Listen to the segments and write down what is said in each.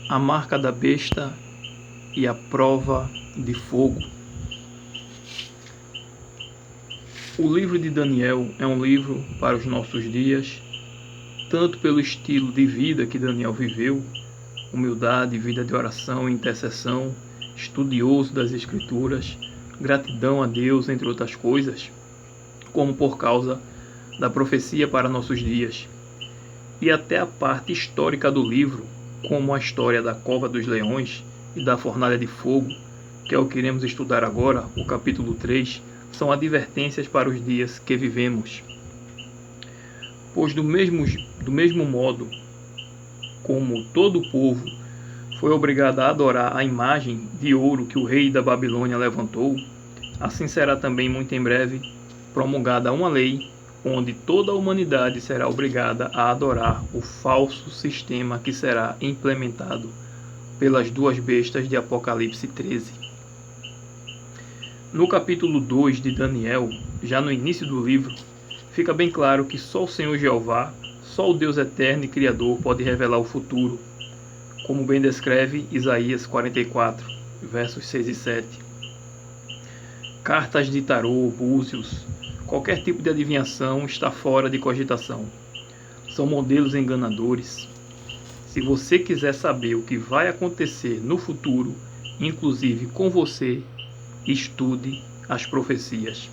A marca da besta e a prova de fogo. O livro de Daniel é um livro para os nossos dias, tanto pelo estilo de vida que Daniel viveu, humildade, vida de oração e intercessão, estudioso das Escrituras, gratidão a Deus, entre outras coisas, como por causa da profecia para nossos dias. E até a parte histórica do livro, como a história da Cova dos Leões e da Fornalha de Fogo, que é o que iremos estudar agora, o capítulo 3, são advertências para os dias que vivemos. Pois do mesmo modo como todo o povo foi obrigado a adorar a imagem de ouro que o rei da Babilônia levantou, assim será também muito em breve promulgada uma lei onde toda a humanidade será obrigada a adorar o falso sistema que será implementado pelas duas bestas de Apocalipse 13. No capítulo 2 de Daniel, já no início do livro, fica bem claro que só o Senhor Jeová, só o Deus eterno e Criador pode revelar o futuro, como bem descreve Isaías 44, versos 6 e 7. Cartas de tarô, búzios, qualquer tipo de adivinhação está fora de cogitação. São modelos enganadores. Se você quiser saber o que vai acontecer no futuro, inclusive com você, estude as profecias.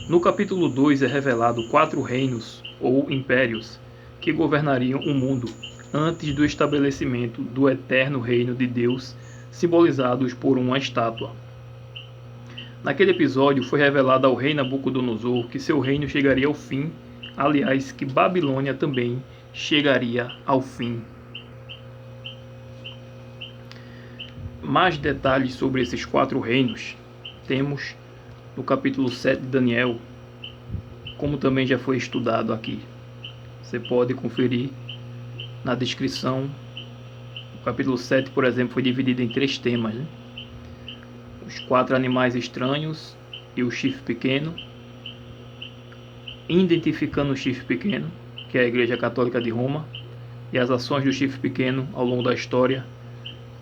No capítulo 2 é revelado 4 reinos, ou impérios, que governariam o mundo antes do estabelecimento do eterno reino de Deus, simbolizados por uma estátua. Naquele episódio foi revelado ao rei Nabucodonosor que seu reino chegaria ao fim, aliás, que Babilônia também chegaria ao fim. Mais detalhes sobre esses 4 reinos temos no capítulo 7 de Daniel, como também já foi estudado aqui. Você pode conferir na descrição. O capítulo 7, por exemplo, foi dividido em 3 temas, né? Os 4 animais estranhos e o chifre pequeno, identificando o chifre pequeno, que é a Igreja Católica de Roma, e as ações do chifre pequeno ao longo da história,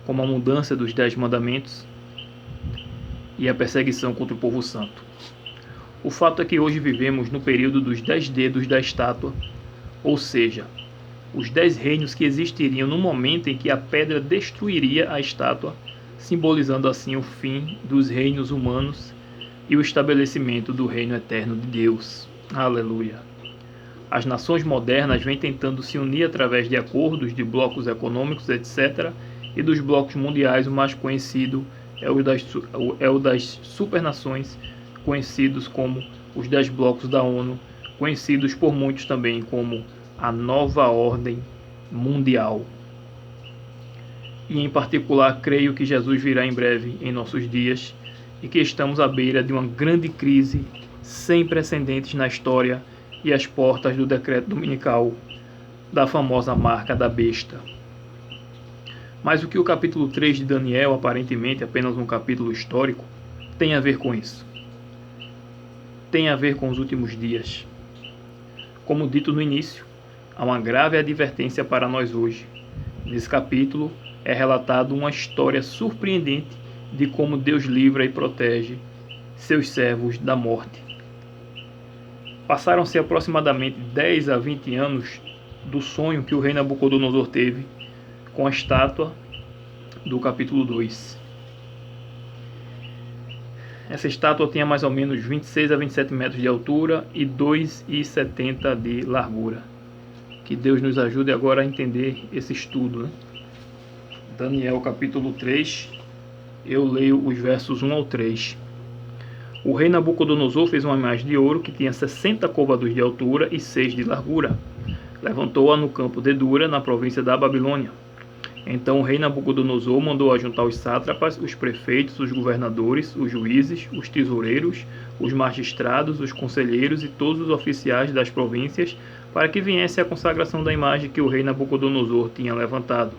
como a mudança dos 10 mandamentos e a perseguição contra o povo santo. O fato é que hoje vivemos no período dos 10 dedos da estátua, ou seja, os 10 reinos que existiriam no momento em que a pedra destruiria a estátua, simbolizando assim o fim dos reinos humanos e o estabelecimento do reino eterno de Deus. Aleluia! As nações modernas vêm tentando se unir através de acordos de blocos econômicos, etc., e dos blocos mundiais o mais conhecido é o das supernações, conhecidos como os 10 blocos da ONU, conhecidos por muitos também como a Nova Ordem Mundial. E em particular, creio que Jesus virá em breve em nossos dias e que estamos à beira de uma grande crise sem precedentes na história e às portas do decreto dominical da famosa marca da besta. Mas o que o capítulo 3 de Daniel, aparentemente apenas um capítulo histórico, tem a ver com isso? Tem a ver com os últimos dias. Como dito no início, há uma grave advertência para nós hoje. Nesse capítulo é relatado uma história surpreendente de como Deus livra e protege seus servos da morte. Passaram-se aproximadamente 10 a 20 anos do sonho que o rei Nabucodonosor teve com a estátua do capítulo 2. Essa estátua tinha mais ou menos 26 a 27 metros de altura e 2,70 de largura. Que Deus nos ajude agora a entender esse estudo, né? Daniel capítulo 3, eu leio os versos 1 ao 3. O rei Nabucodonosor fez uma imagem de ouro que tinha 60 côvados de altura e 6 de largura. Levantou-a no campo de Dura, na província da Babilônia. Então o rei Nabucodonosor mandou ajuntar os sátrapas, os prefeitos, os governadores, os juízes, os tesoureiros, os magistrados, os conselheiros e todos os oficiais das províncias para que viesse a consagração da imagem que o rei Nabucodonosor tinha levantado.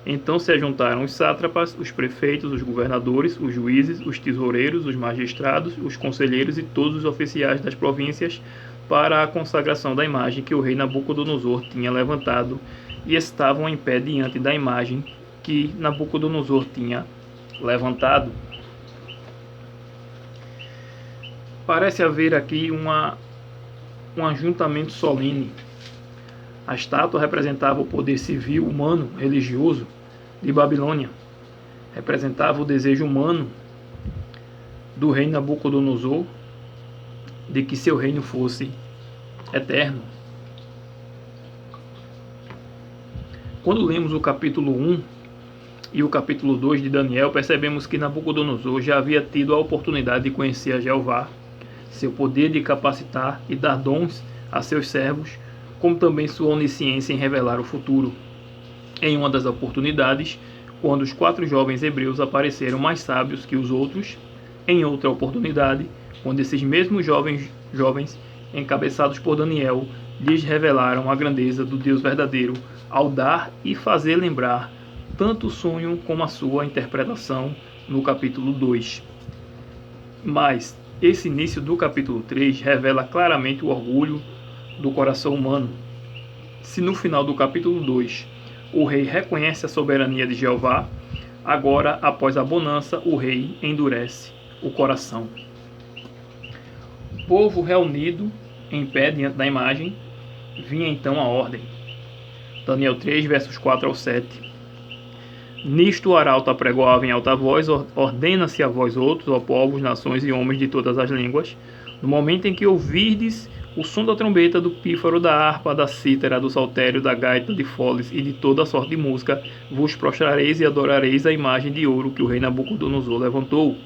Então se ajuntaram os sátrapas, os prefeitos, os governadores, os juízes, os tesoureiros, os magistrados, os conselheiros e todos os oficiais das províncias, para a consagração da imagem que o rei Nabucodonosor tinha levantado, e estavam em pé diante da imagem que Nabucodonosor tinha levantado. Parece haver aqui um ajuntamento solene. A estátua representava o poder civil, humano, religioso de Babilônia. Representava o desejo humano do rei Nabucodonosor de que seu reino fosse eterno. Quando lemos o capítulo 1 e o capítulo 2 de Daniel, percebemos que Nabucodonosor já havia tido a oportunidade de conhecer a Jeová, seu poder de capacitar e dar dons a seus servos, como também sua onisciência em revelar o futuro. Em uma das oportunidades, quando os 4 jovens hebreus apareceram mais sábios que os outros, em outra oportunidade, quando esses mesmos jovens, encabeçados por Daniel, lhes revelaram a grandeza do Deus verdadeiro, ao dar e fazer lembrar tanto o sonho como a sua interpretação no capítulo 2. Mas esse início do capítulo 3 revela claramente o orgulho do coração humano. Se no final do capítulo 2 o rei reconhece a soberania de Jeová, agora, após a bonança, o rei endurece o coração. O povo reunido em pé diante da imagem, vinha então a ordem. Daniel 3, versos 4 ao 7. Nisto o arauto apregoava em alta voz: ordena-se a vós outros, ó povos, nações e homens de todas as línguas, no momento em que ouvirdes o som da trombeta, do pífaro, da harpa, da cítara, do saltério, da gaita, de foles e de toda a sorte de música, vos prostrareis e adorareis a imagem de ouro que o rei Nabucodonosor levantou.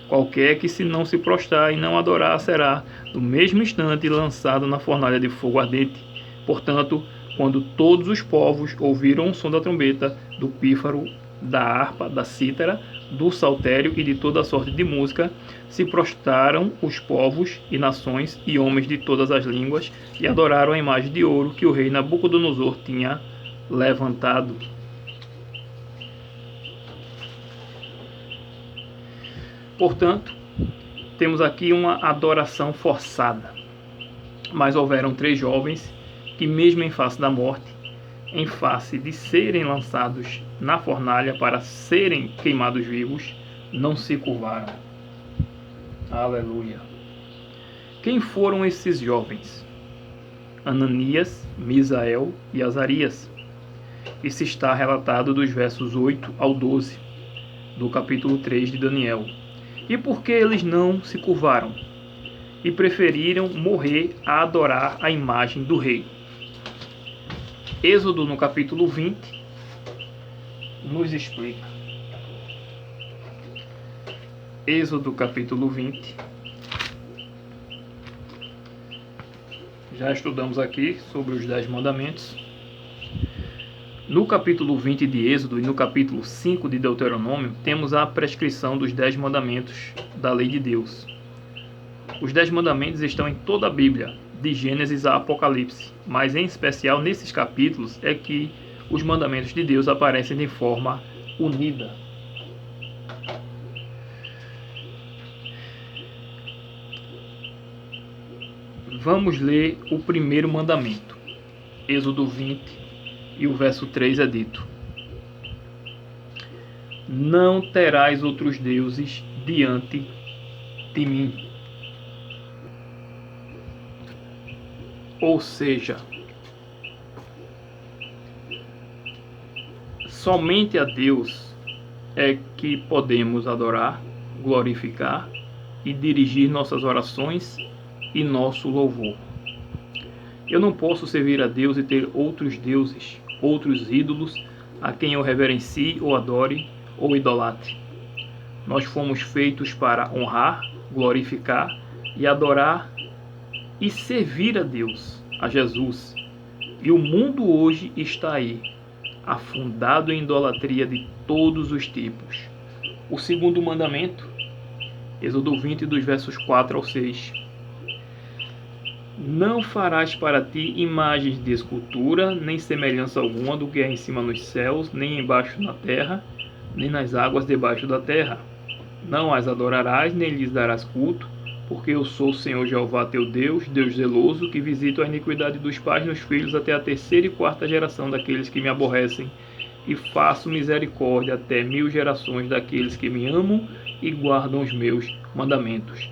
Qualquer que se não se prostrar e não adorar será, no mesmo instante, lançado na fornalha de fogo ardente. Portanto, quando todos os povos ouviram o som da trombeta, do pífaro, da harpa, da cítara, do saltério e de toda a sorte de música, se prostraram os povos e nações e homens de todas as línguas e adoraram a imagem de ouro que o rei Nabucodonosor tinha levantado. Portanto, temos aqui uma adoração forçada. Mas houveram 3 jovens que, mesmo em face da morte, em face de serem lançados na fornalha para serem queimados vivos, não se curvaram. Aleluia! Quem foram esses jovens? Ananias, Misael e Azarias. Isso está relatado dos versos 8 ao 12 do capítulo 3 de Daniel. E por que eles não se curvaram e preferiram morrer a adorar a imagem do rei? Êxodo, no capítulo 20, nos explica. Êxodo, capítulo 20. Já estudamos aqui sobre os 10 mandamentos. No capítulo 20 de Êxodo e no capítulo 5 de Deuteronômio, temos a prescrição dos 10 mandamentos da lei de Deus. Os 10 mandamentos estão em toda a Bíblia, de Gênesis a Apocalipse, mas em especial nesses capítulos é que os mandamentos de Deus aparecem de forma unida. Vamos ler o primeiro mandamento. Êxodo 20 e o verso 3 é dito: não terás outros deuses diante de mim. Ou seja, somente a Deus é que podemos adorar, glorificar e dirigir nossas orações e nosso louvor. Eu não posso servir a Deus e ter outros deuses, outros ídolos a quem eu reverencie ou adore ou idolatre. Nós fomos feitos para honrar, glorificar e adorar e servir a Deus, a Jesus. E o mundo hoje está aí, afundado em idolatria de todos os tipos. O segundo mandamento, Êxodo 20, dos versos 4 ao 6. Não farás para ti imagens de escultura, nem semelhança alguma do que é em cima nos céus, nem embaixo na terra, nem nas águas debaixo da terra. Não as adorarás, nem lhes darás culto, porque eu sou o Senhor Jeová teu Deus, Deus zeloso, que visito a iniquidade dos pais nos filhos até a terceira e quarta geração daqueles que me aborrecem, e faço misericórdia até 1000 gerações daqueles que me amam e guardam os meus mandamentos.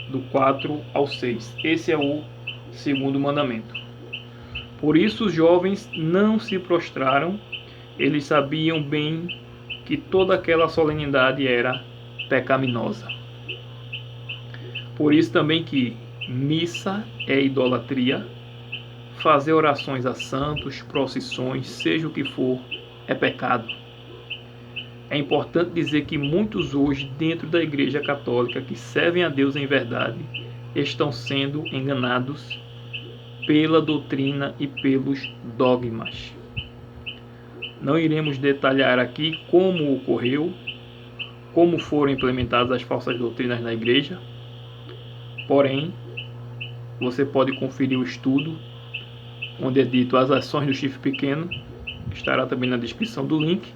Do 4 ao 6. Esse é o segundo mandamento. Por isso os jovens não se prostraram, eles sabiam bem que toda aquela solenidade era pecaminosa. Por isso também que missa é idolatria, fazer orações a santos, procissões, seja o que for, é pecado. É importante dizer que muitos hoje dentro da Igreja Católica que servem a Deus em verdade estão sendo enganados pela doutrina e pelos dogmas. Não iremos detalhar aqui como ocorreu, como foram implementadas as falsas doutrinas na Igreja, porém, você pode conferir o estudo, onde é dito as ações do chifre pequeno, estará também na descrição do link.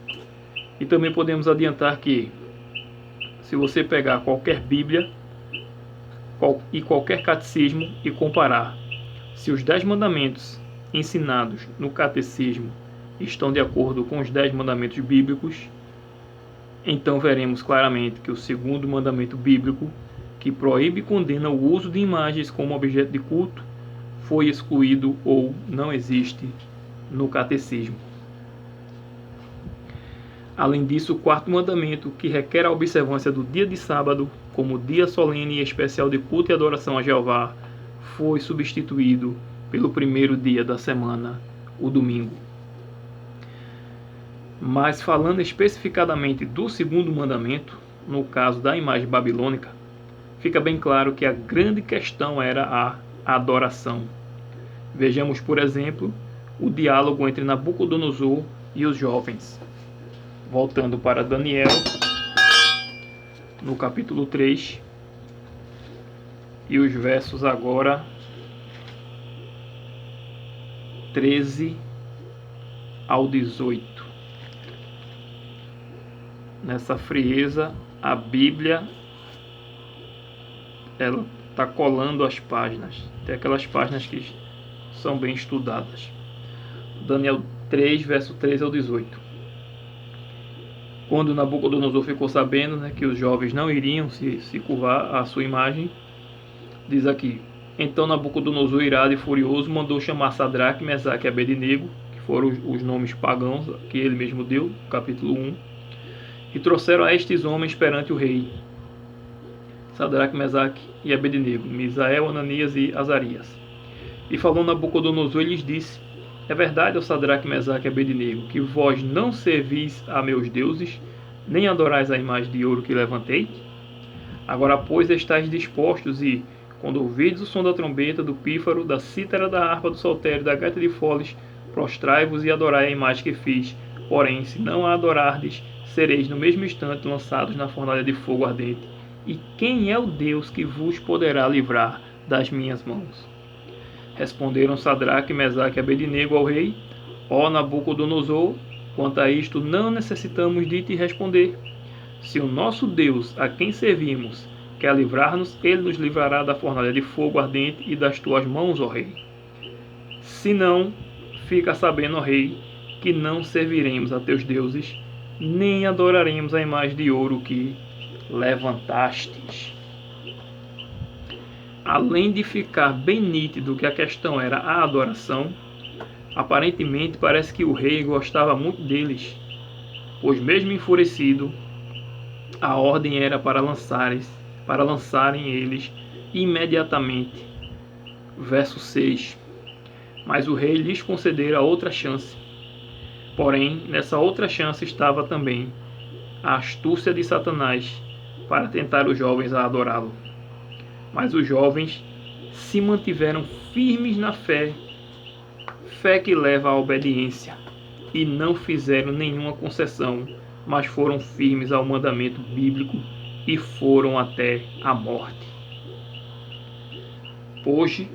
E também podemos adiantar que, se você pegar qualquer Bíblia e qualquer catecismo e comparar se os 10 mandamentos ensinados no catecismo estão de acordo com os 10 mandamentos bíblicos, então veremos claramente que o segundo mandamento bíblico, que proíbe e condena o uso de imagens como objeto de culto, foi excluído ou não existe no catecismo. Além disso, o quarto mandamento, que requer a observância do dia de sábado como dia solene e especial de culto e adoração a Jeová, foi substituído pelo primeiro dia da semana, o domingo. Mas falando especificadamente do segundo mandamento, no caso da imagem babilônica, fica bem claro que a grande questão era a adoração. Vejamos, por exemplo, o diálogo entre Nabucodonosor e os jovens. Voltando para Daniel, no capítulo 3, e os versos agora 13 ao 18. Nessa frieza, a Bíblia ela está colando as páginas. Tem aquelas páginas que são bem estudadas. Daniel 3, verso 13 ao 18. Quando Nabucodonosor ficou sabendo, que os jovens não iriam se curvar à sua imagem, diz aqui: então Nabucodonosor, irado e furioso, mandou chamar Sadraque, Mesaque e Abednego, que foram os nomes pagãos que ele mesmo deu, capítulo 1, e trouxeram a estes homens perante o rei. Sadraque, Mesaque e Abednego, Misael, Ananias e Azarias. E falou Nabucodonosor e lhes disse: é verdade, ó Sadraque, Mesaque e Abednego, que vós não servis a meus deuses, nem adorais a imagem de ouro que levantei? Agora, pois, estáis dispostos e, quando ouvirdes o som da trombeta, do pífaro, da cítara, da harpa, do saltério, da gaita de foles, prostrai-vos e adorai a imagem que fiz. Porém, se não a adorardes, sereis no mesmo instante lançados na fornalha de fogo ardente. E quem é o Deus que vos poderá livrar das minhas mãos? Responderam Sadraque, Mesaque e Abednego ao rei: ó Nabucodonosor, quanto a isto não necessitamos de te responder. Se o nosso Deus, a quem servimos, quer livrar-nos, ele nos livrará da fornalha de fogo ardente e das tuas mãos, ó rei. Se não, fica sabendo, ó rei, que não serviremos a teus deuses, nem adoraremos a imagem de ouro que levantastes. Além de ficar bem nítido que a questão era a adoração, aparentemente parece que o rei gostava muito deles, pois mesmo enfurecido, a ordem era para lançarem eles imediatamente. Verso 6. Mas o rei lhes concedera outra chance. Porém, nessa outra chance estava também a astúcia de Satanás para tentar os jovens a adorá-lo. Mas os jovens se mantiveram firmes na fé que leva à obediência, e não fizeram nenhuma concessão, mas foram firmes ao mandamento bíblico e foram até a morte. Hoje,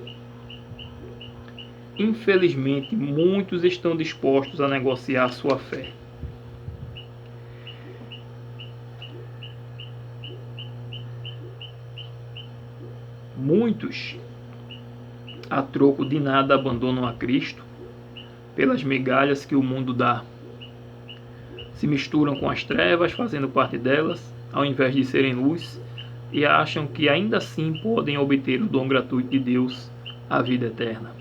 infelizmente, muitos estão dispostos a negociar sua fé. Muitos, a troco de nada, abandonam a Cristo pelas migalhas que o mundo dá. Se misturam com as trevas, fazendo parte delas, ao invés de serem luz, e acham que ainda assim podem obter o dom gratuito de Deus, a vida eterna.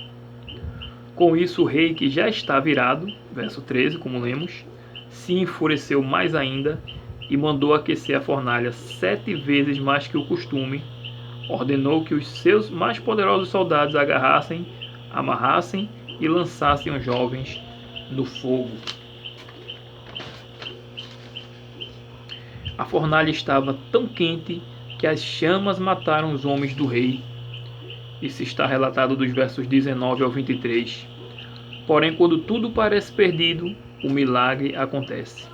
Com isso, o rei, que já está virado, verso 13, como lemos, se enfureceu mais ainda e mandou aquecer a fornalha 7 vezes mais que o costume. Ordenou que os seus mais poderosos soldados agarrassem, amarrassem e lançassem os jovens no fogo. A fornalha estava tão quente que as chamas mataram os homens do rei. Isso está relatado dos versos 19 ao 23. Porém, quando tudo parece perdido, o milagre acontece.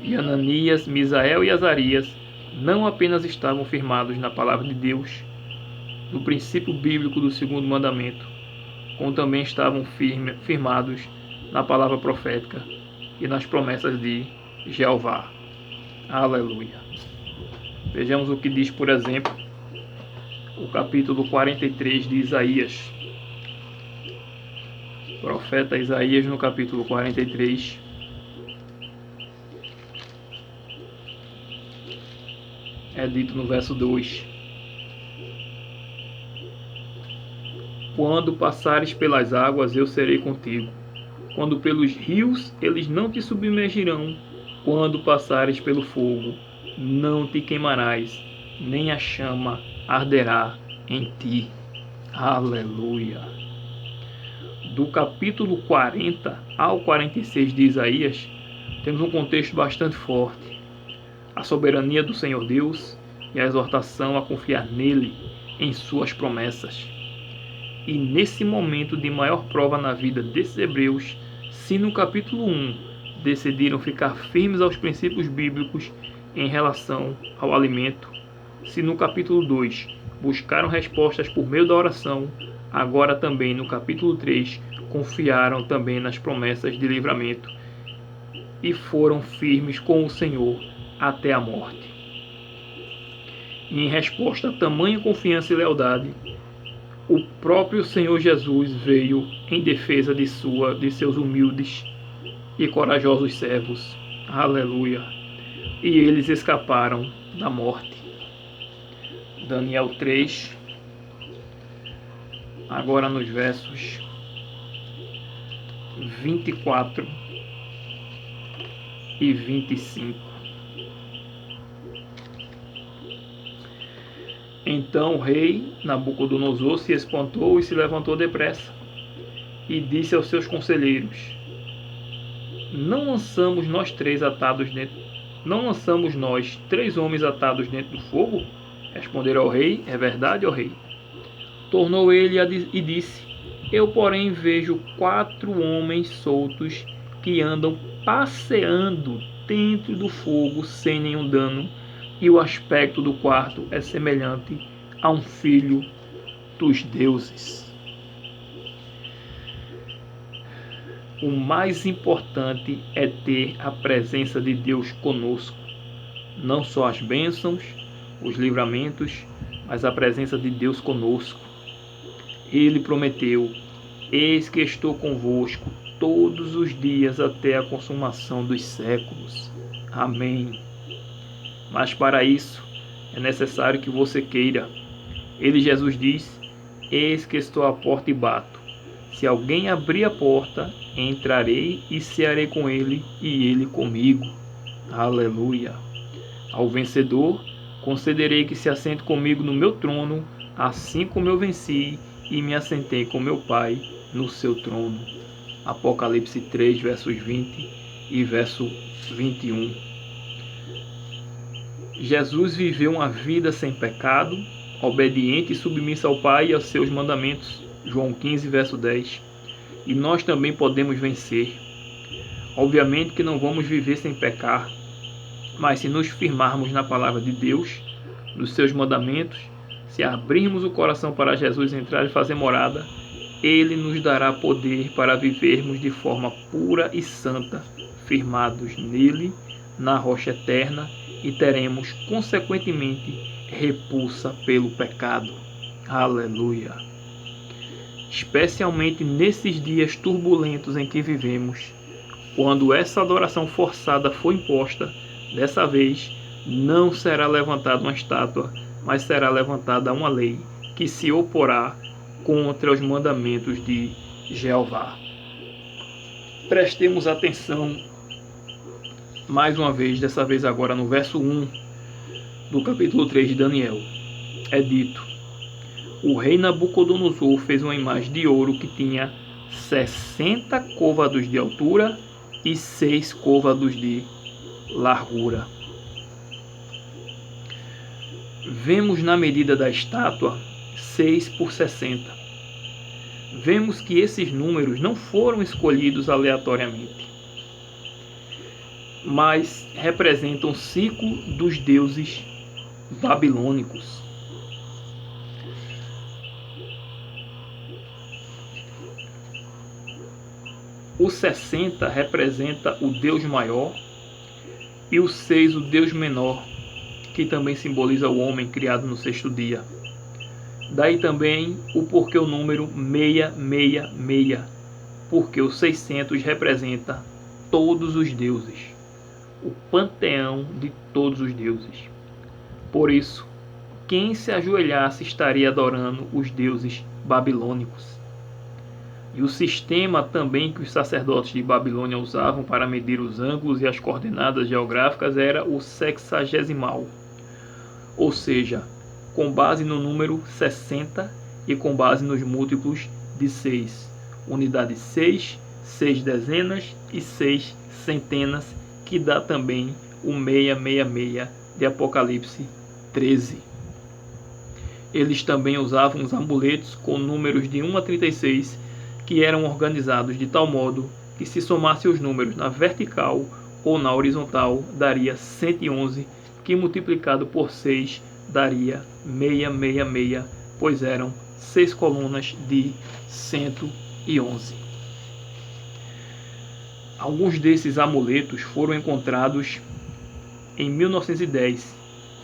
E Ananias, Misael e Azarias não apenas estavam firmados na palavra de Deus, no princípio bíblico do segundo mandamento, como também estavam firmados na palavra profética e nas promessas de Jeová. Aleluia. Vejamos o que diz, por exemplo, o capítulo 43 de Isaías. O profeta Isaías, no capítulo 43, é dito no verso 2: Quando passares pelas águas, eu serei contigo. Quando pelos rios, eles não te submergirão. Quando passares pelo fogo, não te queimarás, nem a chama arderá em ti. Aleluia. Do capítulo 40 ao 46 de Isaías, temos um contexto bastante forte. A soberania do Senhor Deus e a exortação a confiar nele, em suas promessas. E nesse momento de maior prova na vida desses hebreus, se no capítulo 1 decidiram ficar firmes aos princípios bíblicos em relação ao alimento, se no capítulo 2 buscaram respostas por meio da oração, agora também no capítulo 3 confiaram também nas promessas de livramento e foram firmes com o Senhor até a morte. E em resposta a tamanha confiança e lealdade, o próprio Senhor Jesus veio em defesa de seus humildes e corajosos servos. Aleluia. E eles escaparam da morte. Daniel 3, agora nos versos 24 e 25. Então o rei Nabucodonosor se espantou e se levantou depressa, e disse aos seus conselheiros: Não lançamos nós 3 homens atados dentro do fogo? Responderam ao rei: É verdade, ó rei. Tornou ele e disse: Eu, porém, vejo 4 homens soltos que andam passeando dentro do fogo sem nenhum dano, e o aspecto do quarto é semelhante a um filho dos deuses. O mais importante é ter a presença de Deus conosco. Não só as bênçãos, os livramentos, mas a presença de Deus conosco. Ele prometeu: Eis que estou convosco todos os dias até a consumação dos séculos. Amém. Mas para isso é necessário que você queira. Ele, Jesus, diz: Eis que estou à porta e bato. Se alguém abrir a porta, entrarei e cearei com ele e ele comigo. Aleluia. Ao vencedor, concederei que se assente comigo no meu trono, assim como eu venci e me assentei com meu Pai no seu trono. Apocalipse 3, versos 20 e verso 21. Jesus viveu uma vida sem pecado, obediente e submissa ao Pai e aos seus mandamentos. João 15, verso 10. E nós também podemos vencer. Obviamente que não vamos viver sem pecar, mas se nos firmarmos na palavra de Deus, nos seus mandamentos, se abrirmos o coração para Jesus entrar e fazer morada, Ele nos dará poder para vivermos de forma pura e santa, firmados nele, na rocha eterna, e teremos, consequentemente, repulsa pelo pecado. Aleluia! Especialmente nesses dias turbulentos em que vivemos, quando essa adoração forçada for imposta, dessa vez não será levantada uma estátua, mas será levantada uma lei que se oporá contra os mandamentos de Jeová. Prestemos atenção mais uma vez, dessa vez agora no verso 1 do capítulo 3 de Daniel. É dito: o rei Nabucodonosor fez uma imagem de ouro que tinha 60 côvados de altura e 6 côvados de largura. Vemos na medida da estátua 6 por 60. Vemos que esses números não foram escolhidos aleatoriamente, mas representam o ciclo dos deuses babilônicos. O 60 representa o Deus maior e o 6 o Deus menor, que também simboliza o homem criado no sexto dia. Daí também o porquê o número 666, porque o 600 representa todos os deuses, o panteão de todos os deuses. Por isso, quem se ajoelhasse estaria adorando os deuses babilônicos. E o sistema também que os sacerdotes de Babilônia usavam para medir os ângulos e as coordenadas geográficas era o sexagesimal, ou seja, com base no número 60 e com base nos múltiplos de 6. Unidade 6, 6 dezenas e 6 centenas, que dá também o 666 de Apocalipse 13. Eles também usavam os amuletos com números de 1 a 36, que eram organizados de tal modo que, se somasse os números na vertical ou na horizontal, daria 111, que multiplicado por 6 daria 666, pois eram 6 colunas de 111. Alguns desses amuletos foram encontrados em 1910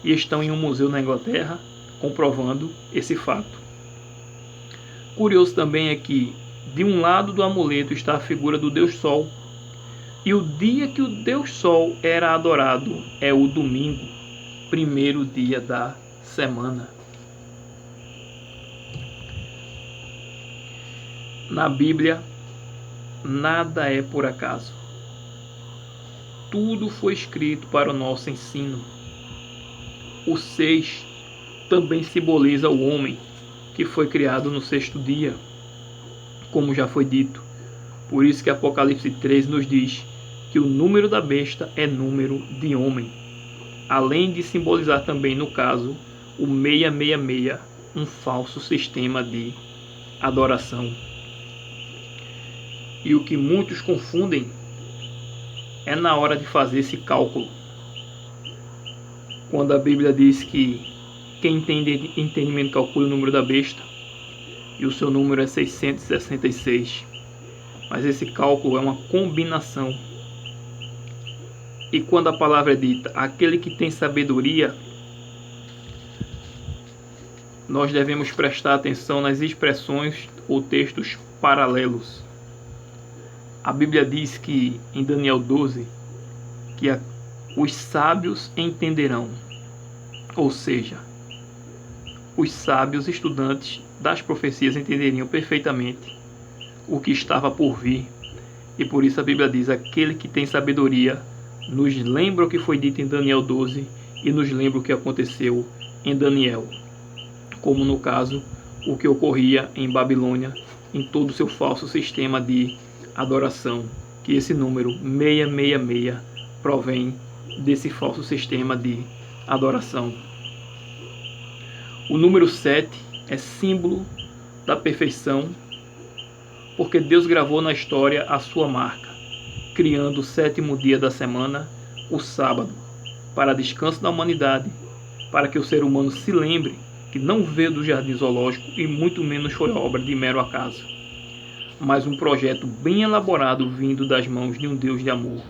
e estão em um museu na Inglaterra, comprovando esse fato. Curioso também é que, de um lado do amuleto está a figura do Deus Sol, e o dia que o Deus Sol era adorado é o domingo, primeiro dia da semana. Na Bíblia, nada é por acaso. Tudo foi escrito para o nosso ensino. O 6 também simboliza o homem, que foi criado no sexto dia, como já foi dito. Por isso que Apocalipse 3 nos diz que o número da besta é número de homem, além de simbolizar também, no caso, o 666, um falso sistema de adoração. E o que muitos confundem é na hora de fazer esse cálculo. Quando a Bíblia diz que quem tem entendimento calcula o número da besta, e o seu número é 666. Mas esse cálculo é uma combinação. E quando a palavra é dita, aquele que tem sabedoria, nós devemos prestar atenção nas expressões ou textos paralelos. A Bíblia diz que, em Daniel 12, que os sábios entenderão. Ou seja, os sábios estudantes das profecias entenderiam perfeitamente o que estava por vir. E por isso a Bíblia diz: aquele que tem sabedoria nos lembra o que foi dito em Daniel 12 e nos lembra o que aconteceu em Daniel, como no caso o que ocorria em Babilônia, em todo o seu falso sistema de adoração, que esse número 666 provém desse falso sistema de adoração. O número 7 é símbolo da perfeição, porque Deus gravou na história a sua marca, criando o 7º dia da semana, o sábado, para descanso da humanidade, para que o ser humano se lembre que não veio do jardim zoológico e muito menos foi obra de mero acaso, mas um projeto bem elaborado vindo das mãos de um Deus de amor.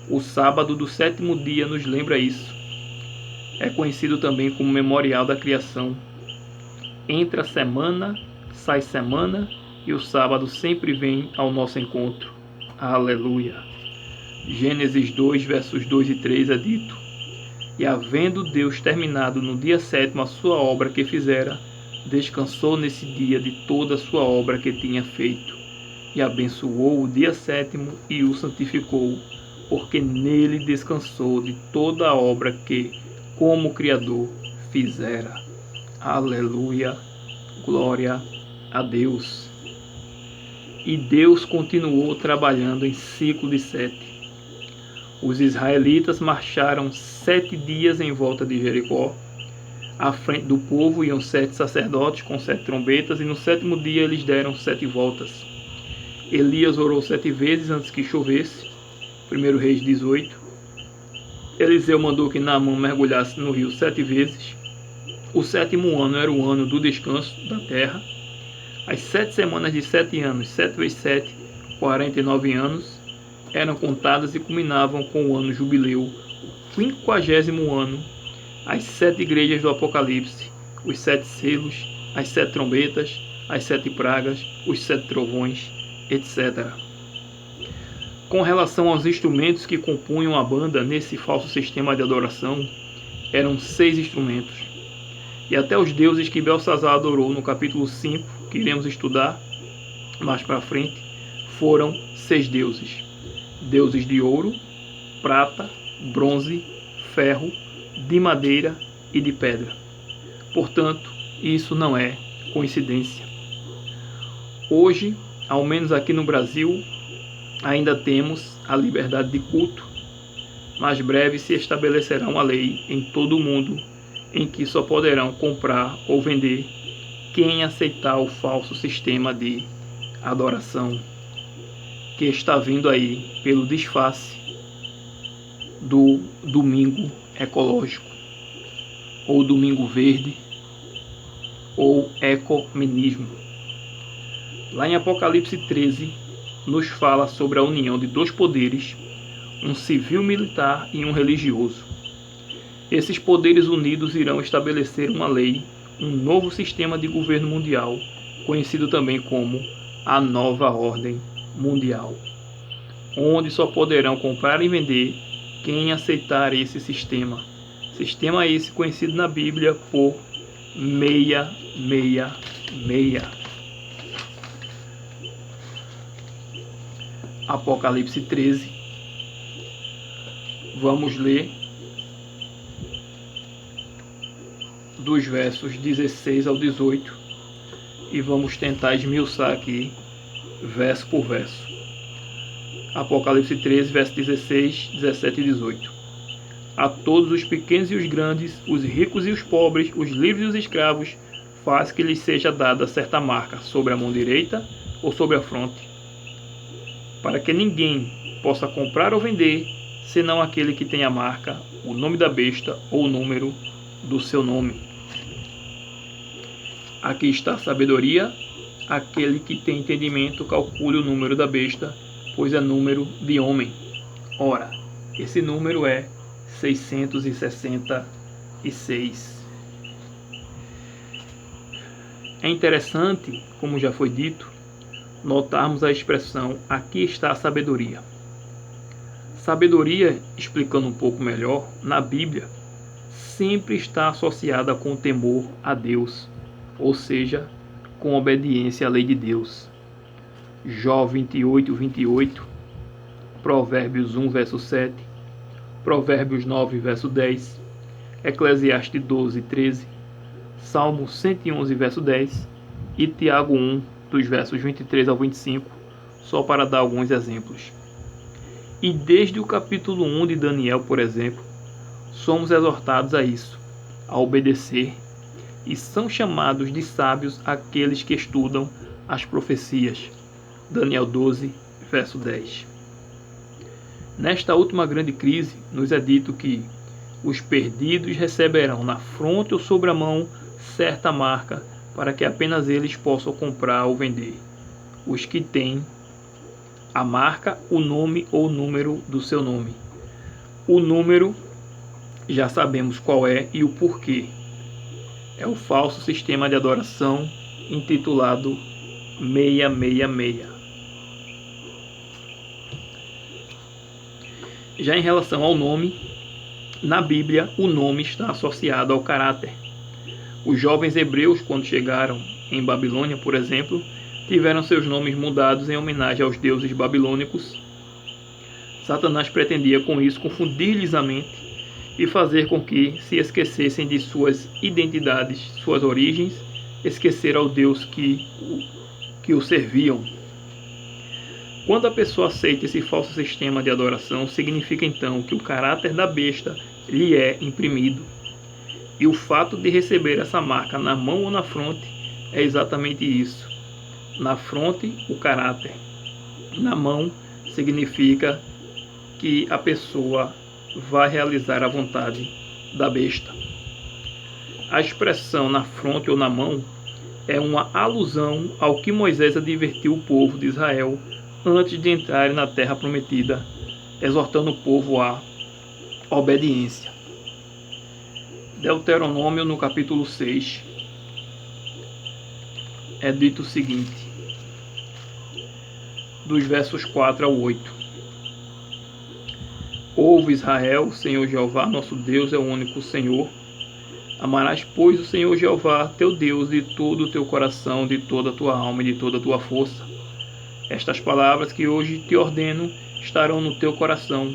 O sábado do 7º dia nos lembra isso. é conhecido também como memorial da criação. Entra semana, sai semana, e o sábado sempre vem ao nosso encontro. Aleluia. Gênesis 2, versos 2 e 3 é dito: E havendo Deus terminado no dia 7º a sua obra que fizera, descansou nesse dia de toda a sua obra que tinha feito, e abençoou o dia 7º e o santificou, porque nele descansou de toda a obra que, como Criador, fizera. Aleluia, glória a Deus. E Deus continuou trabalhando em ciclo de 7. Os israelitas marcharam 7 dias em volta de Jericó. À frente do povo iam 7 sacerdotes com 7 trombetas, e no 7º dia eles deram 7 voltas. Elias orou 7 vezes antes que chovesse. 1 Reis 18. Eliseu mandou que Naamã mergulhasse no rio 7 vezes. O 7º ano era o ano do descanso da terra. As 7 semanas de 7 anos, 7 vezes 7, 49 anos, eram contadas e culminavam com o ano jubileu, o 50º ano, as 7 igrejas do Apocalipse, os 7 selos, as 7 trombetas, as 7 pragas, os 7 trovões, etc. Com relação aos instrumentos que compunham a banda nesse falso sistema de adoração, eram 6 instrumentos. E até os deuses que Belsazar adorou no capítulo 5, que iremos estudar mais para frente, foram 6 deuses. Deuses de ouro, prata, bronze, ferro, de madeira e de pedra. Portanto, isso não é coincidência. Hoje, ao menos aqui no Brasil, ainda temos a liberdade de culto, mas breve se estabelecerá uma lei em todo o mundo em que só poderão comprar ou vender quem aceitar o falso sistema de adoração que está vindo aí pelo disfarce do domingo ecológico, ou domingo verde, ou ecumenismo. Lá em Apocalipse 13, nos fala sobre a união de 2 poderes, um civil-militar e um religioso. Esses poderes unidos irão estabelecer uma lei, um novo sistema de governo mundial, conhecido também como a Nova Ordem Mundial, onde só poderão comprar e vender quem aceitar esse sistema. Sistema esse conhecido na Bíblia por 666. Apocalipse 13. Vamos ler dos versos 16 ao 18 e vamos tentar esmiuçar aqui verso por verso. Apocalipse 13, versos 16, 17 e 18. A todos os pequenos e os grandes, os ricos e os pobres, os livres e os escravos, faz que lhes seja dada certa marca sobre a mão direita ou sobre a fronte, para que ninguém possa comprar ou vender, senão aquele que tem a marca, o nome da besta ou o número do seu nome. Aqui está a sabedoria. Aquele que tem entendimento calcule o número da besta, pois é número de homem. Ora, esse número é 666. É interessante, como já foi dito, notarmos a expressão aqui está a sabedoria. Sabedoria, explicando um pouco melhor, na Bíblia, sempre está associada com o temor a Deus, ou seja, com obediência à lei de Deus. Jó 28, 28, Provérbios 1, verso 7, Provérbios 9, verso 10, Eclesiastes 12, 13, Salmo 111, verso 10 e Tiago 1, dos versos 23 ao 25, só para dar alguns exemplos. E desde o capítulo 1 de Daniel, por exemplo, somos exortados a isso, a obedecer, e são chamados de sábios aqueles que estudam as profecias. Daniel 12, verso 10. Nesta última grande crise, nos é dito que os perdidos receberão na fronte ou sobre a mão certa marca, para que apenas eles possam comprar ou vender. Os que têm a marca, o nome ou o número do seu nome. O número já sabemos qual é e o porquê. É o falso sistema de adoração intitulado 666. Já em relação ao nome, na Bíblia o nome está associado ao caráter. Os jovens hebreus, quando chegaram em Babilônia, por exemplo, tiveram seus nomes mudados em homenagem aos deuses babilônicos. Satanás pretendia com isso confundir-lhes a mente e fazer com que se esquecessem de suas identidades, suas origens, esquecer ao Deus que o serviam. Quando a pessoa aceita esse falso sistema de adoração, significa então que o caráter da besta lhe é imprimido. E o fato de receber essa marca na mão ou na fronte é exatamente isso. Na fronte, o caráter. Na mão, significa que a pessoa vai realizar a vontade da besta. A expressão na fronte ou na mão é uma alusão ao que Moisés advertiu o povo de Israel antes de entrarem na terra prometida, exortando o povo à obediência. Deuteronômio, no capítulo 6, é dito o seguinte, dos versos 4 ao 8. Ouve Israel, o Senhor Jeová, nosso Deus é o único Senhor. Amarás, pois, o Senhor Jeová, teu Deus, de todo o teu coração, de toda a tua alma e de toda a tua força. Estas palavras que hoje te ordeno estarão no teu coração.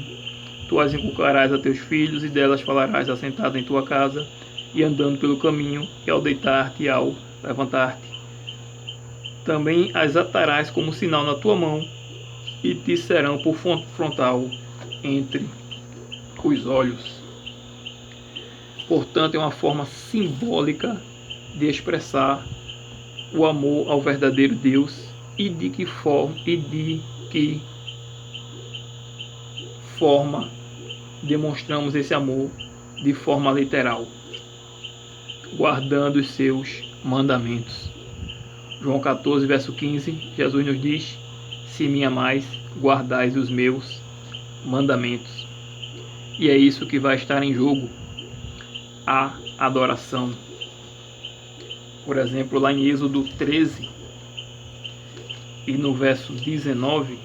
Tu as inculcarás a teus filhos, e delas falarás assentado em tua casa, e andando pelo caminho, e ao deitar-te e ao levantar-te. Também as atarás como sinal na tua mão, e te serão por frontal entre os olhos. Portanto, é uma forma simbólica de expressar o amor ao verdadeiro Deus e de que forma demonstramos esse amor de forma literal, guardando os seus mandamentos. João 14, verso 15, Jesus nos diz: se me amais, guardais os meus mandamentos. E é isso que vai estar em jogo, a adoração. Por exemplo, lá em Êxodo 13 e no verso 19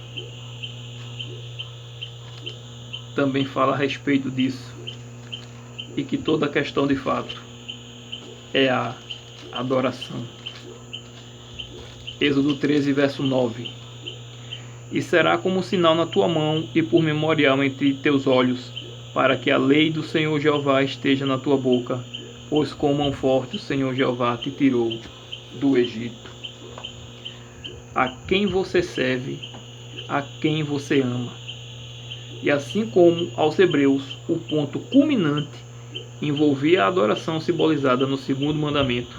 também fala a respeito disso, e que toda a questão de fato é a adoração. Êxodo 13, verso 9. E será como sinal na tua mão e por memorial entre teus olhos, para que a lei do Senhor Jeová esteja na tua boca, pois com mão forte o Senhor Jeová te tirou do Egito. A quem você serve, a quem você ama. E assim como aos hebreus o ponto culminante envolvia a adoração simbolizada no segundo mandamento,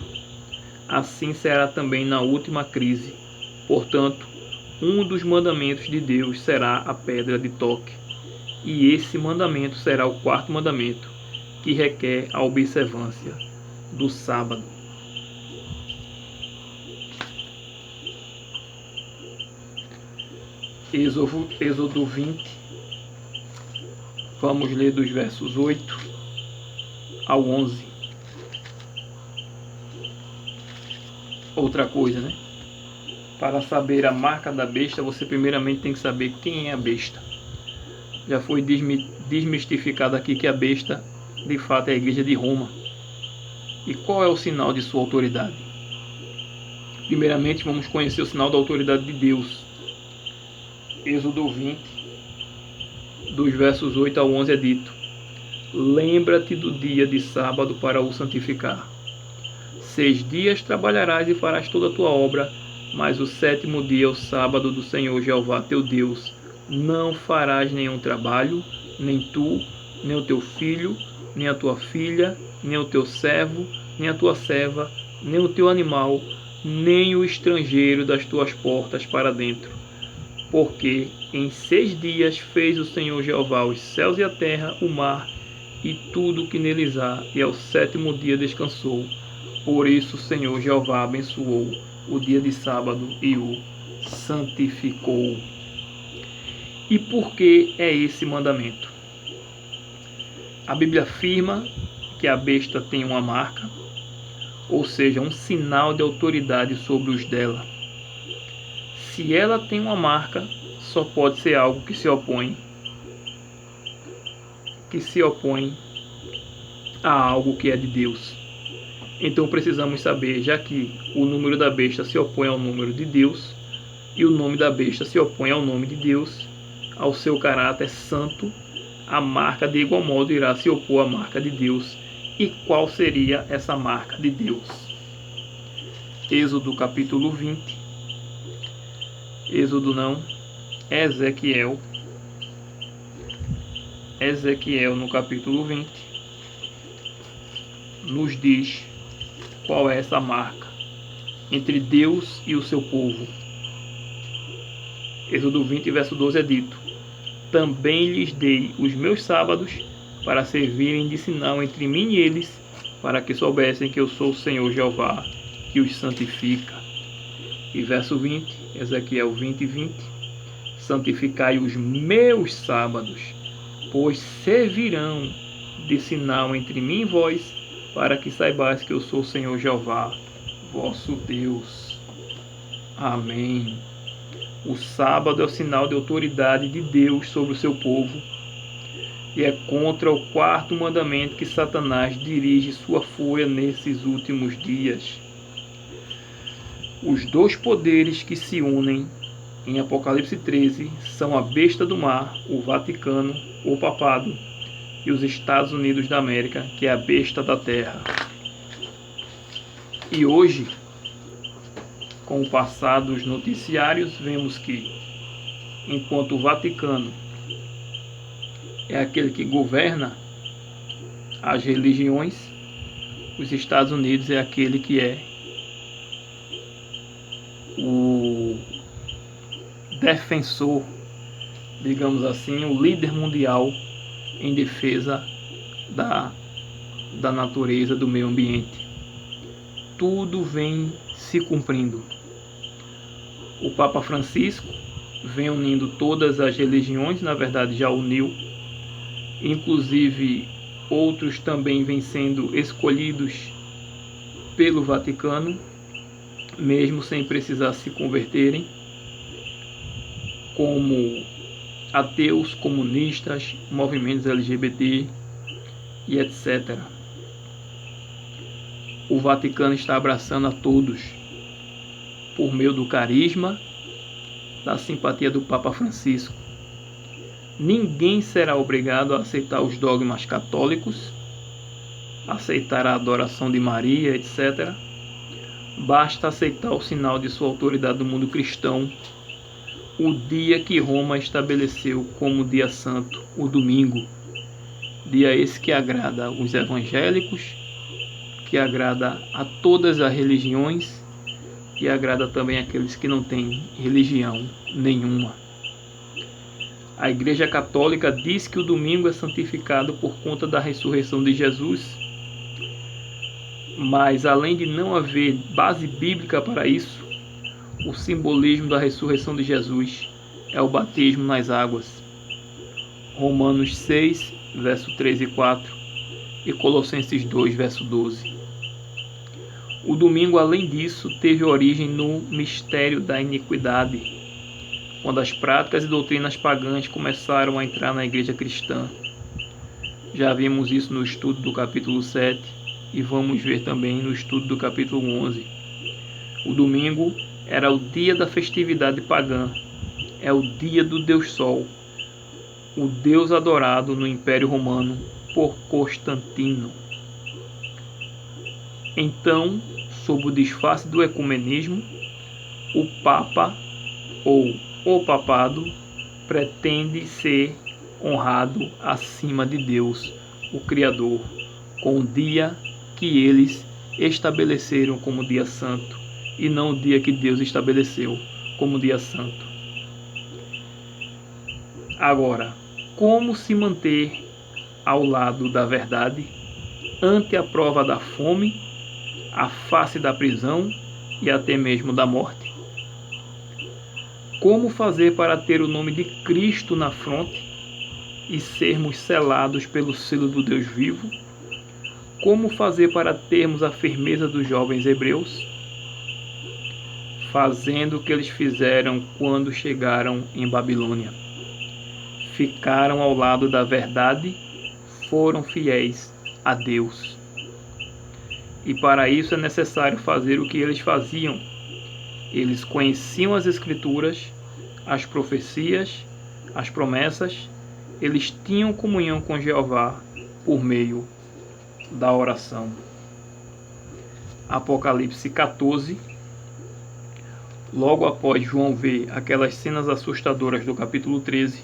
assim será também na última crise. Portanto, um dos mandamentos de Deus será a pedra de toque. E esse mandamento será o quarto mandamento, que requer a observância do sábado. Êxodo 20, vamos ler dos versos 8 ao 11. Outra coisa, né? Para saber a marca da besta, você primeiramente tem que saber quem é a besta. Já foi desmistificado aqui que a besta, de fato, é a igreja de Roma. E qual é o sinal de sua autoridade? Primeiramente, vamos conhecer o sinal da autoridade de Deus. Êxodo 20, dos versos 8 ao 11 é dito: lembra-te do dia de sábado para o santificar. 6 dias trabalharás e farás toda a tua obra, mas o 7º dia é o sábado do Senhor Jeová teu Deus. Não farás nenhum trabalho, nem tu, nem o teu filho, nem a tua filha, nem o teu servo, nem a tua serva, nem o teu animal, nem o estrangeiro das tuas portas para dentro. Porque em 6 dias fez o Senhor Jeová os céus e a terra, o mar e tudo o que neles há, e ao 7º dia descansou. Por isso o Senhor Jeová abençoou o dia de sábado e o santificou. E por que é esse mandamento? A Bíblia afirma que a besta tem uma marca, ou seja, um sinal de autoridade sobre os dela. Se ela tem uma marca, só pode ser algo que se opõe a algo que é de Deus. Então precisamos saber, já que o número da besta se opõe ao número de Deus, e o nome da besta se opõe ao nome de Deus, ao seu caráter santo, a marca de igual modo irá se opor à marca de Deus. E qual seria essa marca de Deus? Êxodo capítulo 20. Ezequiel no capítulo 20 nos diz qual é essa marca entre Deus e o seu povo. Êxodo 20, verso 12 é dito: também lhes dei os meus sábados para servirem de sinal entre mim e eles, para que soubessem que eu sou o Senhor Jeová, que os santifica. E verso 20, Ezequiel 20, 20: santificai os meus sábados, pois servirão de sinal entre mim e vós, para que saibais que eu sou o Senhor Jeová, vosso Deus. Amém. O sábado é o sinal de autoridade de Deus sobre o seu povo, e é contra o quarto mandamento que Satanás dirige sua fúria nesses últimos dias. Os dois poderes que se unem em Apocalipse 13 são a besta do mar, o Vaticano, o Papado, e os Estados Unidos da América, que é a besta da terra. E hoje, com o passar dos noticiários, vemos que, enquanto o Vaticano é aquele que governa as religiões, os Estados Unidos é aquele que é o defensor, digamos assim, o líder mundial em defesa da natureza, do meio ambiente. Tudo vem se cumprindo. O Papa Francisco vem unindo todas as religiões, na verdade já uniu, inclusive outros também vêm sendo escolhidos pelo Vaticano, mesmo sem precisar se converterem, como ateus, comunistas, movimentos LGBT e etc. O Vaticano está abraçando a todos por meio do carisma, da simpatia do Papa Francisco. Ninguém será obrigado a aceitar os dogmas católicos, aceitar a adoração de Maria, etc. Basta aceitar o sinal de sua autoridade do mundo cristão, o dia que Roma estabeleceu como dia santo, o domingo. Dia esse que agrada os evangélicos, que agrada a todas as religiões e agrada também aqueles que não têm religião nenhuma. A Igreja Católica diz que o domingo é santificado por conta da ressurreição de Jesus, mas além de não haver base bíblica para isso, o simbolismo da ressurreição de Jesus é o batismo nas águas. Romanos 6, verso 3 e 4 e Colossenses 2, verso 12. O domingo, além disso, teve origem no mistério da iniquidade, quando as práticas e doutrinas pagãs começaram a entrar na igreja cristã. Já vimos isso no estudo do capítulo 7 e vamos ver também no estudo do capítulo 11. O domingo era o dia da festividade pagã, é o dia do Deus Sol, o Deus adorado no Império Romano por Constantino. Então, sob o disfarce do ecumenismo, o Papa ou o Papado pretende ser honrado acima de Deus, o Criador, com o dia que eles estabeleceram como dia santo e não o dia que Deus estabeleceu como dia santo. Agora, como se manter ao lado da verdade ante a prova da fome, a face da prisão e até mesmo da morte? Como fazer para ter o nome de Cristo na fronte e sermos selados pelo selo do Deus vivo? Como fazer para termos a firmeza dos jovens hebreus? Fazendo o que eles fizeram quando chegaram em Babilônia. Ficaram ao lado da verdade, foram fiéis a Deus. E para isso é necessário fazer o que eles faziam. Eles conheciam as Escrituras, as profecias, as promessas. Eles tinham comunhão com Jeová por meio da oração. Apocalipse 14. Logo após João ver aquelas cenas assustadoras do capítulo 13,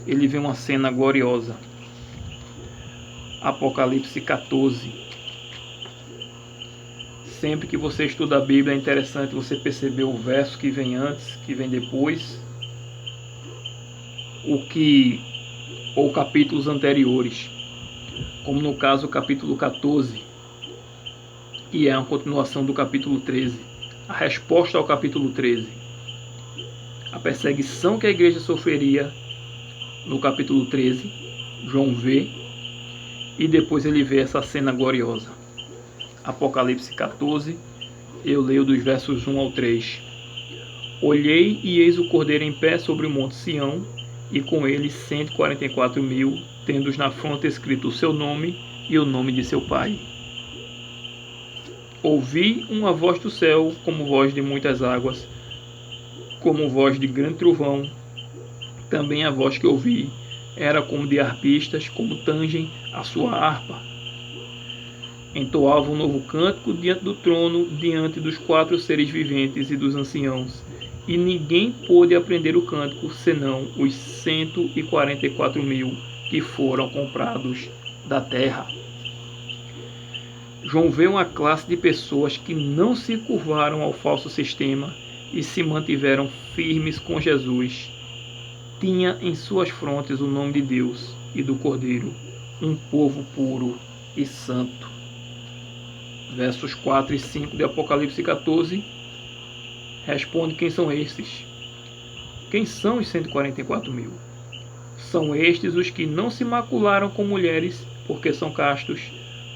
ele vê uma cena gloriosa. Apocalipse 14. Sempre que você estuda a Bíblia é interessante você perceber o verso que vem antes, que vem depois, ou capítulos anteriores, como no caso o capítulo 14, que é uma continuação do capítulo 13, a resposta ao capítulo 13, a perseguição que a igreja sofreria no capítulo 13, João vê, e depois ele vê essa cena gloriosa. Apocalipse 14, eu leio dos versos 1 ao 3. Olhei e eis o Cordeiro em pé sobre o monte Sião, e com ele 144.000, tendo na fronte escrito o seu nome e o nome de seu pai. Ouvi uma voz do céu, como voz de muitas águas, como voz de grande trovão. Também a voz que ouvi era como de harpistas, como tangem a sua harpa. Entoava um novo cântico diante do trono, diante dos 4 seres viventes e dos anciãos, e ninguém pôde aprender o cântico, senão os 144.000 que foram comprados da terra. João vê uma classe de pessoas que não se curvaram ao falso sistema e se mantiveram firmes com Jesus. Tinha em suas frontes o nome de Deus e do Cordeiro, um povo puro e santo. Versos 4 e 5 de Apocalipse 14, responde quem são estes. Quem são os 144.000? São estes os que não se macularam com mulheres, porque são castos.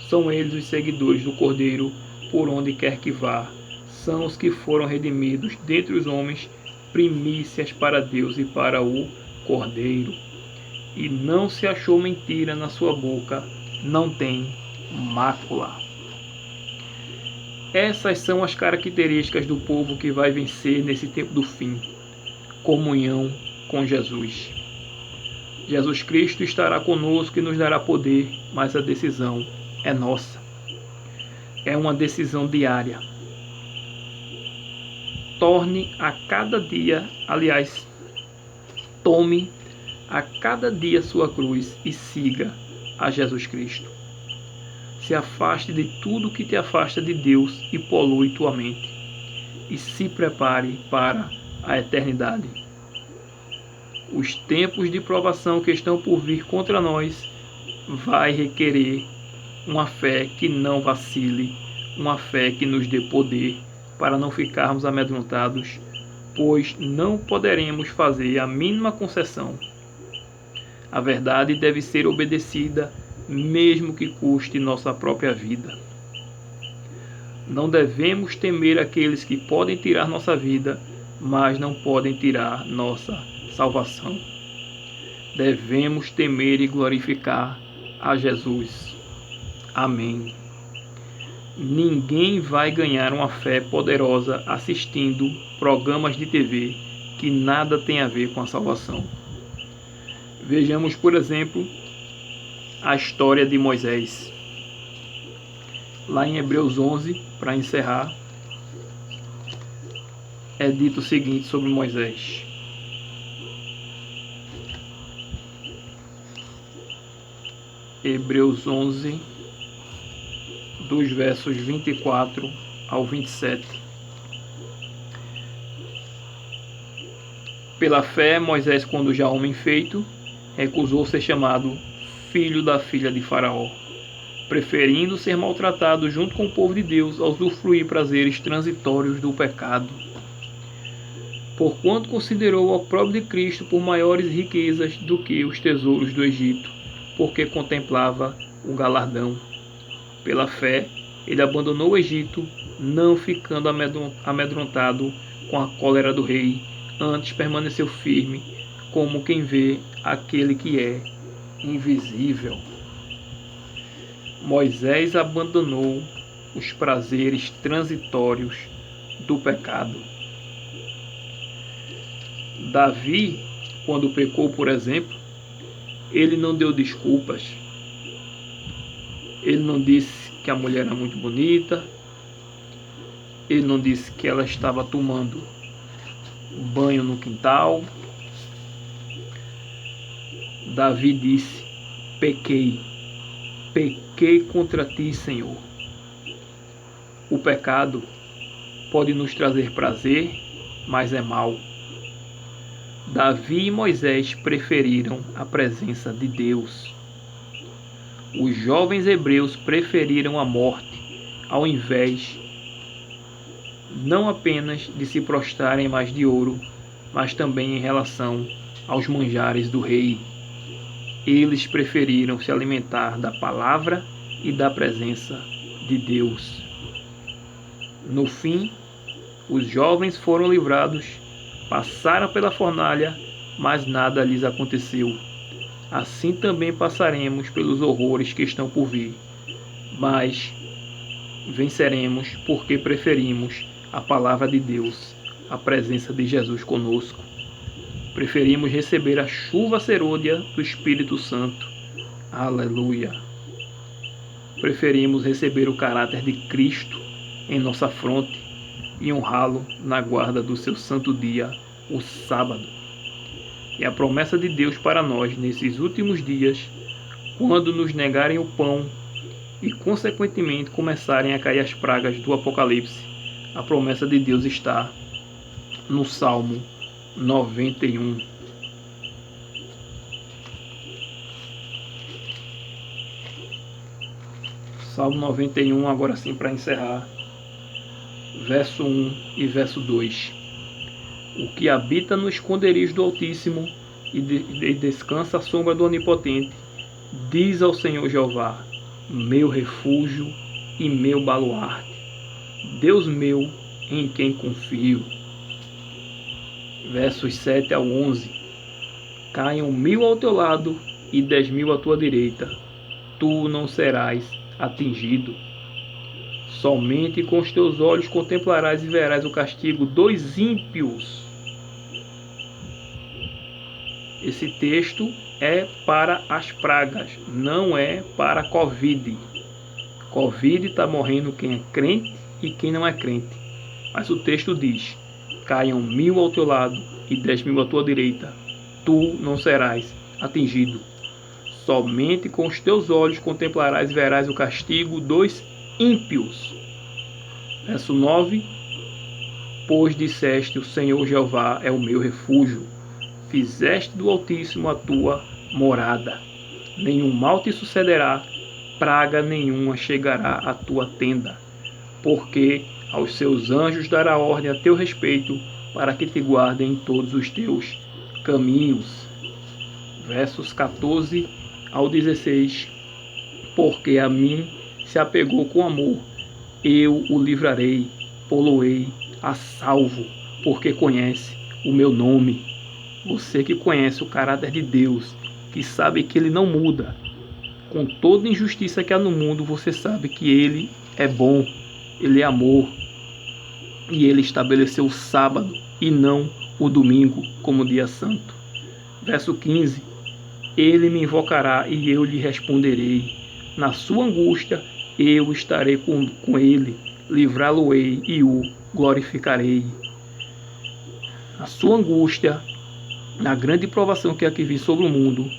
São eles os seguidores do Cordeiro, por onde quer que vá. São os que foram redimidos dentre os homens, primícias para Deus e para o Cordeiro. E não se achou mentira na sua boca, não tem mácula. Essas são as características do povo que vai vencer nesse tempo do fim. Comunhão com Jesus. Jesus Cristo estará conosco e nos dará poder, mas a decisão é nossa. É uma decisão diária. Tome a cada dia sua cruz e siga a Jesus Cristo. Se afaste de tudo que te afasta de Deus e polui tua mente. E se prepare para a eternidade. Os tempos de provação que estão por vir contra nós vai requerer uma fé que não vacile, uma fé que nos dê poder para não ficarmos amedrontados, pois não poderemos fazer a mínima concessão. A verdade deve ser obedecida, mesmo que custe nossa própria vida. Não devemos temer aqueles que podem tirar nossa vida, mas não podem tirar nossa salvação. Devemos temer e glorificar a Jesus. Amém. Ninguém vai ganhar uma fé poderosa assistindo programas de TV que nada tem a ver com a salvação. Vejamos, por exemplo, a história de Moisés. Lá em Hebreus 11, para encerrar, é dito o seguinte sobre Moisés. Hebreus 11, dos versos 24 ao 27. Pela fé, Moisés, quando já homem feito, recusou ser chamado filho da filha de Faraó, preferindo ser maltratado junto com o povo de Deus a usufruir prazeres transitórios do pecado. porquanto considerou o opróbrio de Cristo por maiores riquezas do que os tesouros do Egito, porque contemplava o galardão. Pela fé, ele abandonou o Egito, não ficando amedrontado com a cólera do rei, antes permaneceu firme, como quem vê aquele que é invisível. Moisés abandonou os prazeres transitórios do pecado. Davi, quando pecou, por exemplo, ele não deu desculpas. Ele não disse que a mulher era muito bonita. Ele não disse que ela estava tomando banho no quintal. Davi disse: pequei contra ti, Senhor. O pecado pode nos trazer prazer, mas é mau. Davi e Moisés preferiram a presença de Deus. Os jovens hebreus preferiram a morte, ao invés não apenas de se prostrarem mais de ouro, mas também em relação aos manjares do rei. Eles preferiram se alimentar da palavra e da presença de Deus. No fim, os jovens foram livrados, passaram pela fornalha, mas nada lhes aconteceu. Assim também passaremos pelos horrores que estão por vir, mas venceremos porque preferimos a palavra de Deus, a presença de Jesus conosco. Preferimos receber a chuva serôdia do Espírito Santo. Aleluia! Preferimos receber o caráter de Cristo em nossa fronte e honrá-lo na guarda do seu santo dia, o sábado. E a promessa de Deus para nós nesses últimos dias, quando nos negarem o pão e consequentemente começarem a cair as pragas do Apocalipse, a promessa de Deus está no Salmo 91. Salmo 91, agora sim, para encerrar, verso 1 e verso 2. O que habita no esconderijo do Altíssimo e descansa à sombra do Onipotente, diz ao Senhor Jeová: meu refúgio e meu baluarte, Deus meu em quem confio. Versos 7 ao 11. Caiam 1000 ao teu lado e 10.000 à tua direita, tu não serás atingido. Somente com os teus olhos contemplarás e verás o castigo dos ímpios. Esse texto é para as pragas, não é para a Covid. Covid está morrendo quem é crente e quem não é crente. Mas o texto diz: caiam 1000 ao teu lado e 10.000 à tua direita, tu não serás atingido. Somente com os teus olhos contemplarás e verás o castigo dos ímpios. Verso 9. Pois disseste: o Senhor Jeová é o meu refúgio, fizeste do Altíssimo a tua morada. Nenhum mal te sucederá, praga nenhuma chegará à tua tenda, porque aos seus anjos dará ordem a teu respeito, para que te guardem em todos os teus caminhos. Versos 14 ao 16. Porque a mim se apegou com amor, eu o livrarei, pô-lo-ei a salvo, porque conhece o meu nome. Você que conhece o caráter de Deus, que sabe que Ele não muda, com toda injustiça que há no mundo, você sabe que Ele é bom, Ele é amor, e Ele estabeleceu o sábado e não o domingo como dia santo. Verso 15. Ele me invocará e eu lhe responderei. Na sua angústia eu estarei com ele, livrá-lo-ei e o glorificarei. Na sua angústia, na grande provação que há que vir sobre o mundo,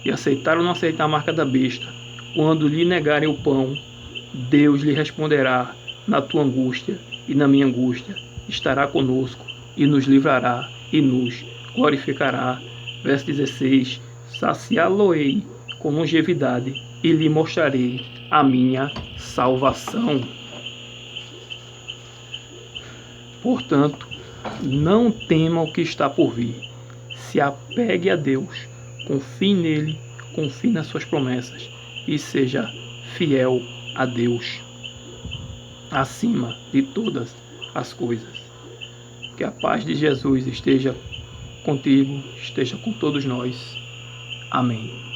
e aceitar ou não aceitar a marca da besta, quando lhe negarem o pão, Deus lhe responderá: na tua angústia e na minha angústia estará conosco e nos livrará e nos glorificará. Verso 16. Saciá-lo-ei com longevidade e lhe mostrarei a minha salvação. Portanto, Não tema o que está por vir. Se apegue a Deus, confie nele, confie nas suas promessas e seja fiel a Deus acima de todas as coisas. Que a paz de Jesus esteja contigo, esteja com todos nós. Amém.